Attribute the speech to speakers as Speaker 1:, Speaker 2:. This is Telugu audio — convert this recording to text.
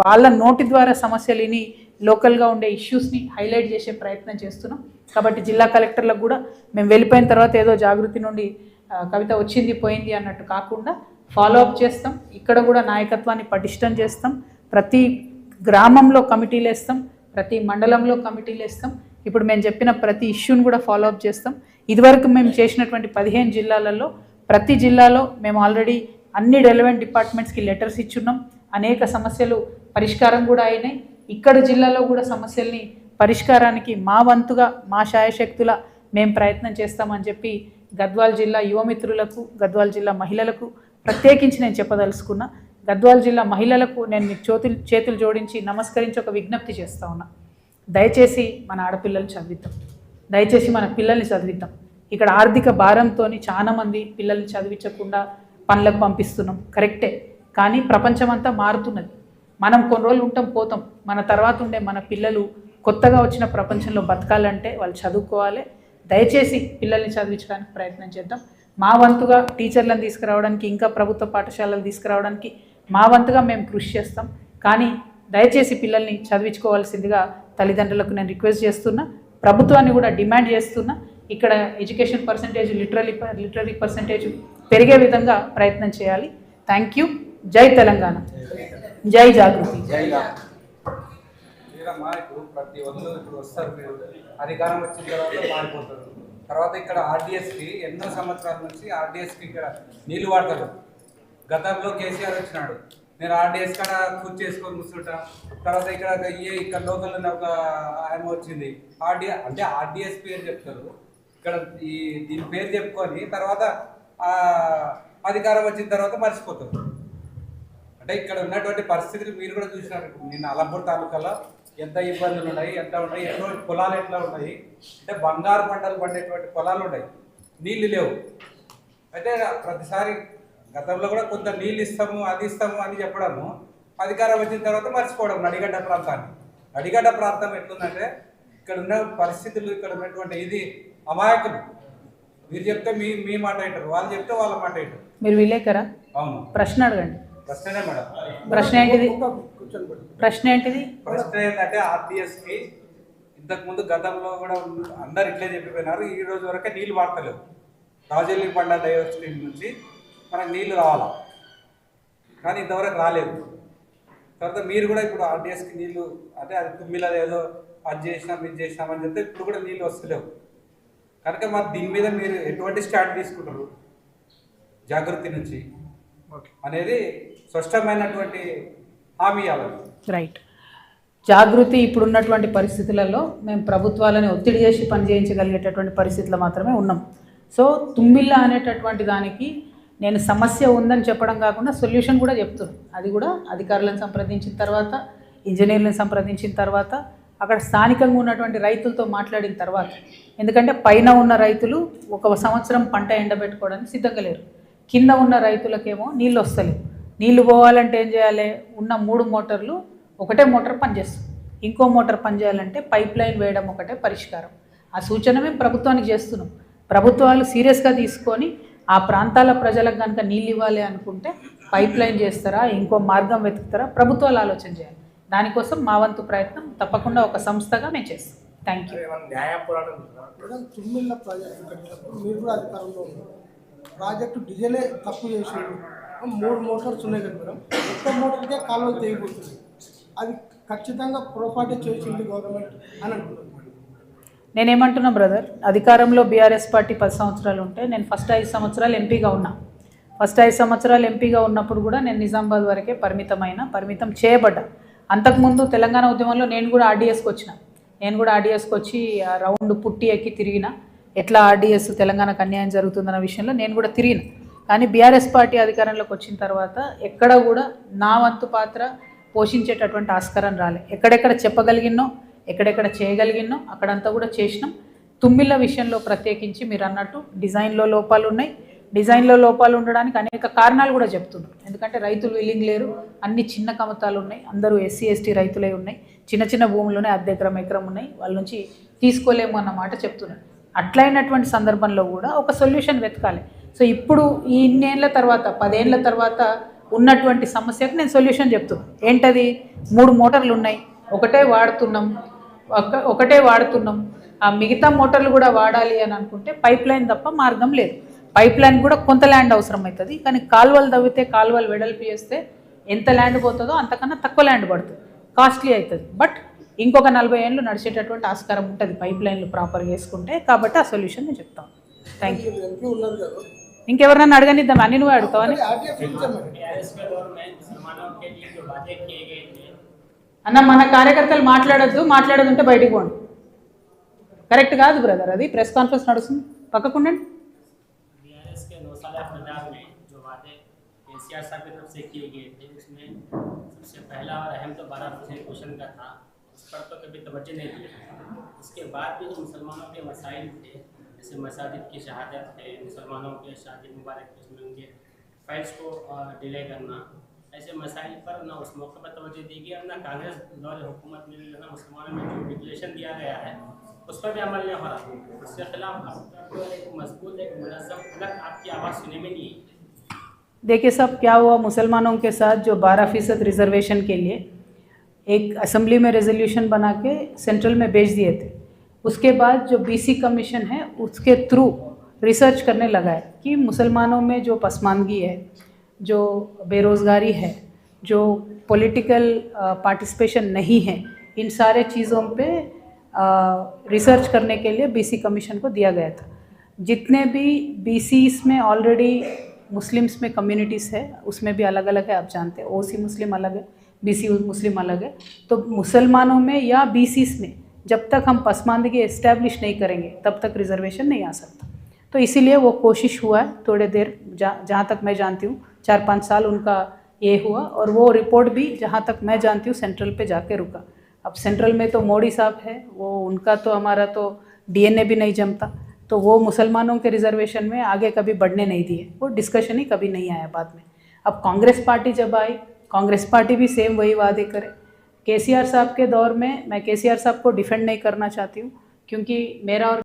Speaker 1: వాళ్ళ నోటి ద్వారా సమస్యలని లోకల్గా ఉండే ఇష్యూస్ని హైలైట్ చేసే ప్రయత్నం చేస్తున్నాం. కాబట్టి జిల్లా కలెక్టర్లకు కూడా మేము వెళ్ళిపోయిన తర్వాత ఏదో జాగృతి నుండి కవిత వచ్చింది పోయింది అన్నట్టు కాకుండా ఫాలోఅప్ చేస్తాం. ఇక్కడ కూడా నాయకత్వాన్ని పటిష్టం చేస్తాం. ప్రతి గ్రామంలో కమిటీలు వేస్తాం, ప్రతి మండలంలో కమిటీలు వేస్తాం. ఇప్పుడు మేము చెప్పిన ప్రతి ఇష్యూని కూడా ఫాలోఅప్ చేస్తాం. ఇదివరకు మేము చేసినటువంటి 15 జిల్లాలలో ప్రతి జిల్లాలో మేము ఆల్రెడీ అన్ని రెలవెంట్ డిపార్ట్మెంట్స్కి లెటర్స్ ఇచ్చున్నాం. అనేక సమస్యలు పరిష్కారం కూడా అయినాయి. ఇక్కడ జిల్లాలో కూడా సమస్యల్ని పరిష్కారానికి మా వంతుగా మా శాయశక్తుల మేము ప్రయత్నం చేస్తామని చెప్పి గద్వాల్ జిల్లా యువమిత్రులకు, గద్వాల్ జిల్లా మహిళలకు ప్రత్యేకించి నేను చెప్పదలుచుకున్నా. గద్వాల్ జిల్లా మహిళలకు నేను మీకు చేతులు జోడించి నమస్కరించి ఒక విజ్ఞప్తి చేస్తూ ఉన్నా. దయచేసి మన ఆడపిల్లల్ని చదివిద్దాం, దయచేసి మన పిల్లల్ని చదివిద్దాం. ఇక్కడ ఆర్థిక భారంతో చాలామంది పిల్లల్ని చదివించకుండా పనులకు పంపిస్తున్నాం, కరెక్టే. కానీ ప్రపంచం అంతా మారుతున్నది. మనం కొన్ని రోజులు ఉంటాం, పోతాం. మన తర్వాత ఉండే మన పిల్లలు కొత్తగా వచ్చిన ప్రపంచంలో బతకాలంటే వాళ్ళు చదువుకోవాలి. దయచేసి పిల్లల్ని చదివించడానికి ప్రయత్నం చేద్దాం. మా వంతుగా టీచర్లను తీసుకురావడానికి, ఇంకా ప్రభుత్వ పాఠశాలలు తీసుకురావడానికి మా వంతుగా మేము కృషి చేస్తాం. కానీ దయచేసి పిల్లల్ని చదివించుకోవాల్సిందిగా తల్లిదండ్రులకు నేను రిక్వెస్ట్ చేస్తున్నా. ప్రభుత్వాన్ని కూడా డిమాండ్ చేస్తున్నా. ఇక్కడ ఎడ్యుకేషన్ పర్సంటేజ్, లిటరరీ పర్సంటేజ్ పెరిగే విధంగా ప్రయత్నం చేయాలి. Thank you. జై తెలంగాణ, జై జాగృతి.
Speaker 2: ఇప్పుడు ప్రతి ఒక్కరు ఇప్పుడు వస్తారు, మీరు అధికారం వచ్చిన తర్వాత మారిపోతారు. తర్వాత ఇక్కడ ఆర్డీఎస్కి ఎన్నో సంవత్సరాల నుంచి ఆర్డీఎస్కి ఇక్కడ నీళ్లు వాడతారు. గతంలో కేసీఆర్ వచ్చినాడు, నేను ఆర్డీఎస్ కాడ కుర్చీ చేసుకొని కూర్చుంటా. తర్వాత ఇక్కడ లోకల్ ఒక ఆయన వచ్చింది అంటే ఆర్డీఎస్ పేరు చెప్తారు. ఇక్కడ దీని పేరు చెప్పుకొని తర్వాత అధికారం వచ్చిన తర్వాత మర్చిపోతారు. అంటే ఇక్కడ ఉన్నటువంటి పరిస్థితులు మీరు కూడా చూసినారు. నిన్న అలంపూర్ తాలూకాలో ఎంత ఇబ్బందులు ఉన్నాయి, ఎంత ఉన్నాయి, ఎన్నో పొలాలు ఎట్లా ఉన్నాయి అంటే బంగారు పంటలు పండేటువంటి పొలాలు ఉన్నాయి, నీళ్ళు లేవు. అయితే ప్రతిసారి గతంలో కూడా కొంత నీళ్ళు ఇస్తాము, అది ఇస్తాము అని చెప్పడము, అధికారం వచ్చిన తర్వాత మర్చిపోవడం. నడిగడ్డ ప్రాంతం ఎట్లుందంటే ఇక్కడ ఉన్న పరిస్థితులు, ఇక్కడ ఉన్నటువంటి ఇది అమాయకులు. మీరు చెప్తే మీ మాట వింటారు, వాళ్ళు చెప్తే వాళ్ళ మాట వింటారు.
Speaker 1: మీరు విలేకరా?
Speaker 2: అవును.
Speaker 1: ప్రశ్న అడగండి.
Speaker 2: ప్రశ్నే మేడం.
Speaker 1: ప్రశ్న ఏంటిది?
Speaker 2: ప్రశ్న ఏంటంటే ఆర్డీఎస్కి ఇంతకుముందు గతంలో కూడా అందరు ఇట్లే చెప్పిపోయినారు. ఈ రోజు వరకే నీళ్ళు వాడతలేవు. రాజల్లి పండ డైవర్స్ స్కీమ్ నుంచి మనకు నీళ్లు రావాలా, కానీ ఇంతవరకు రాలేదు. తర్వాత మీరు కూడా ఇప్పుడు ఆర్డీఎస్కి నీళ్లు అంటే అది తుమ్మిలో ఏదో అది చేసినాం ఇది చేసినామని చెప్తే ఇప్పుడు కూడా నీళ్ళు వస్తలేవు. కనుక మరి దీని మీద మీరు ఎటువంటి స్టాండ్ తీసుకుంటారు జాగృతి నుంచి అనేది స్పష్టమైనటువంటి హామీ అవ్వాలి.
Speaker 1: రైట్. జాగృతి ఇప్పుడున్నటువంటి పరిస్థితులలో మేము ప్రభుత్వాలని ఒత్తిడి చేసి పనిచేయించగలిగేటటువంటి పరిస్థితులు మాత్రమే ఉన్నాం. సో తుమ్మిళ్ళ అనేటటువంటి దానికి నేను సమస్య ఉందని చెప్పడం కాకుండా సొల్యూషన్ కూడా చెప్తున్నాను. అది కూడా అధికారులను సంప్రదించిన తర్వాత, ఇంజనీర్లను సంప్రదించిన తర్వాత, అక్కడ స్థానికంగా ఉన్నటువంటి రైతులతో మాట్లాడిన తర్వాత. ఎందుకంటే పైన ఉన్న రైతులు ఒక సంవత్సరం పంట ఎండబెట్టుకోవడానికి సిద్ధంగా లేరు. కింద ఉన్న రైతులకేమో నీళ్ళు వస్తలేవు. నీళ్ళు పోవాలంటే ఏం చేయాలి? ఉన్న 3 మోటార్లు, ఒకటే మోటార్ పనిచేస్తుంది. ఇంకో మోటార్ పనిచేయాలంటే పైప్ లైన్ వేయడం ఒకటే పరిష్కారం. ఆ సూచన మేము ప్రభుత్వానికి చేస్తున్నాం. ప్రభుత్వాలు సీరియస్గా తీసుకొని ఆ ప్రాంతాల ప్రజలకు కనుక నీళ్ళు ఇవ్వాలి అనుకుంటే పైప్ లైన్ చేస్తారా, ఇంకో మార్గం వెతుకుతారా, ప్రభుత్వాలు ఆలోచన చేయాలి. దానికోసం మా వంతు ప్రయత్నం తప్పకుండా ఒక సంస్థగా మేము చేస్తాం. Thank you.
Speaker 3: ప్రాజెక్టు డిజైనే తప్పు చేసాడు. 3 మోటార్స్ ఉన్నాయి కదా మేడం, ఒక్క మోటార్కే కాలువలు తెగిపోతుంది. అది ఖచ్చితంగా పొరపాటు చేసింది గవర్నమెంట్ అని అంటున్నాను.
Speaker 1: నేనేమంటున్నా బ్రదర్, అధికారంలో బీఆర్ఎస్ పార్టీ 10 సంవత్సరాలు ఉంటే నేను ఫస్ట్ 5 సంవత్సరాలు ఎంపీగా ఉన్నా. ఫస్ట్ 5 సంవత్సరాలు ఎంపీగా ఉన్నప్పుడు కూడా నేను నిజామాబాద్ వరకే పరిమితం చేయబడ్డా. అంతకుముందు తెలంగాణ ఉద్యమంలో నేను కూడా ఆర్డీఎస్కి వచ్చి రౌండ్ పుట్టి ఎక్కి తిరిగిన. ఎట్లా ఆర్డీఎస్ తెలంగాణకు అన్యాయం జరుగుతుందన్న విషయంలో నేను కూడా తిరిగిన. కానీ బీఆర్ఎస్ పార్టీ అధికారంలోకి వచ్చిన తర్వాత ఎక్కడ కూడా నా వంతు పాత్ర పోషించేటటువంటి ఆస్కారం రాలే. ఎక్కడెక్కడ చెప్పగలిగినో, ఎక్కడెక్కడ చేయగలిగినో అక్కడంతా కూడా చేసినాం. తుమ్మిళ్ళ విషయంలో ప్రత్యేకించి మీరు అన్నట్టు డిజైన్లో లోపాలు ఉన్నాయి. డిజైన్లో లోపాలు ఉండడానికి అనేక కారణాలు కూడా చెప్తున్నారు. ఎందుకంటే రైతులు విల్లింగ్ లేరు, అన్ని చిన్న కమతాలు ఉన్నాయి, అందరూ ఎస్సీ ఎస్టీ రైతులే ఉన్నాయి, చిన్న భూములున్నాయి, అర్ధ ఎకరం ఉన్నాయి, వాళ్ళ నుంచి తీసుకోలేము అన్న మాట చెప్తున్నారు. అట్లయినటువంటి సందర్భంలో కూడా ఒక సొల్యూషన్ వెతకాలి. సో ఇప్పుడు ఈ ఇన్నేళ్ల తర్వాత 10 ఏళ్ల తర్వాత ఉన్నటువంటి సమస్యకు నేను సొల్యూషన్ చెప్తున్నాను. ఏంటది? 3 మోటార్లు ఉన్నాయి, ఒకటే వాడుతున్నాం. ఆ మిగతా మోటార్లు కూడా వాడాలి అని అనుకుంటే పైప్ లైన్ తప్ప మార్గం లేదు. పైప్ లైన్ కూడా కొంత ల్యాండ్ అవసరం అవుతుంది, కానీ కాలువలు తవ్వితే కాలువలు వెడల్పు చేస్తే ఎంత ల్యాండ్ పోతుందో అంతకన్నా తక్కువ ల్యాండ్ పడుతుంది, కాస్ట్లీ అవుతుంది. బట్ ఇంకొక 40 ఏళ్ళు నడిచేటటువంటి ఆస్కారం ఉంటుంది పైప్ లైన్లు ప్రాపర్గా వేసుకుంటే. కాబట్టి ఆ సొల్యూషన్ నేను చెప్తాను. Thank you.
Speaker 3: ఎంపీ ఉన్నారు కదా,
Speaker 1: ఇంకెవరన్నా అడగనిద్దాం, అన్ని నువ్వే అడుగుతావని.
Speaker 3: ఆర్టీఎఫ్ ఇచ్చామండి.
Speaker 1: అన్న మన కార్యకర్తలు మాట్లాడొద్దు, బయటికి పోండి. కరెక్ట్ కాదు బ్రదర్, అది ప్రెస్ కాన్ఫరెన్స్ నడుస్తుంది, పక్కకుండండి.
Speaker 4: बीआरएस के 9 साल प्रचार में जो वादे केसीआर साहब की तरफ से किए गए थे, उसमें सबसे पहला और अहम तो 12% क्वेश्चन का था, उस पर तो कभी तवज्जो नहीं दी। उसके बाद भी जो मुसलमानों के मसाइल थे, जैसे मसाजिद की शहादत है, मुसलमानों के शादी मुबारक उसमें उनके फाइल्स को डिले करना, ऐसे मसाइल पर ना उस मौके पर तवज्जो दी गई और ना कांग्रेस दौर हुकूमत में ना मुसलमानों में जो रेगुलेशन दिया गया है उस पर भी अमल नहीं हो रहा। उसके खिलाफ एक मजबूत एक मुनज़्ज़म अलग आपकी आवाज़ सुनने में नहीं है।
Speaker 1: देखिए साहब, क्या हुआ मुसलमानों के साथ जो 12% रिजर्वेशन के लिए एक असेंबली में रेजोल्यूशन बना के सेंट्रल में भेज दिए थे। उसके बाद जो बीसी कमीशन है उसके थ्रू रिसर्च करने लगा है कि मुसलमानों में जो पसमानगी है, जो बेरोज़गारी है, जो पॉलिटिकल पार्टिसिपेशन नहीं है, इन सारे चीज़ों पे रिसर्च करने के लिए बीसी कमीशन को दिया गया था। जितने भी बीसीस में ऑलरेडी मुस्लिम्स में कम्युनिटीज़ है, उसमें भी अलग अलग है, आप जानते हैं, ओसी मुस्लिम अलग है, बीसी मुस्लिम अलग है। तो मुसलमानों में या बीसीस में जब तक हम पसमानदगी इस्टेब्लिश नहीं करेंगे तब तक रिजर्वेशन नहीं आ सकता। तो इसीलिए वो कोशिश हुआ है थोड़े देर, जहाँ तक मैं जानती हूँ 4-5 साल उनका ये हुआ, और वो रिपोर्ट भी जहाँ तक मैं जानती हूँ सेंट्रल पे जाके रुका। अब सेंट्रल में तो मोदी साहब है, वो उनका तो हमारा तो डीएनए भी नहीं जमता, तो वो मुसलमानों के रिजर्वेशन में आगे कभी बढ़ने नहीं दिए, वो डिस्कशन ही कभी नहीं आया बाद में। अब कांग्रेस पार्टी जब आई, कांग्रेस पार्टी भी सेम वही वादे करे। केसीआर साहब के दौर में मैं केसीआर साहब को डिफेंड नहीं करना चाहती हूँ, क्योंकि मेरा और